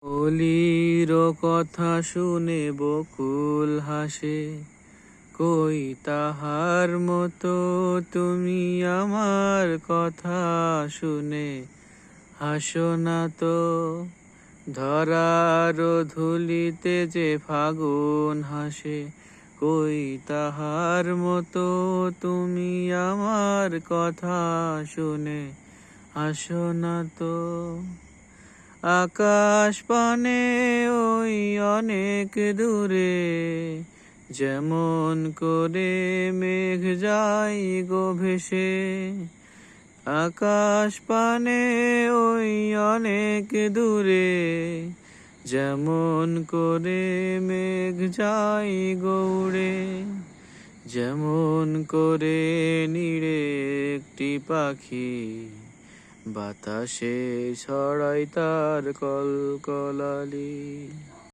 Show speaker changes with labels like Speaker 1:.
Speaker 1: কলির কথা শুনে বকুল হাসে, কই তাহার মতো তুমি আমার কথা শুনে হাসো না তো। ধরার ধুলিতে যে ফাগুন হাসে, কই তাহার মতো তুমি আমার কথা শুনে হাসো না তো। আকাশ পানে ওই অনেক দূরে, যেমন করে মেঘ যায় গো ভেসে। আকাশ পানে ওই অনেক দূরে, যেমন করে মেঘ যায় গো উড়ে। যেমন করে নিড়ে একটি পাখি বাতাসে ছড়ায় তার কলকলালি।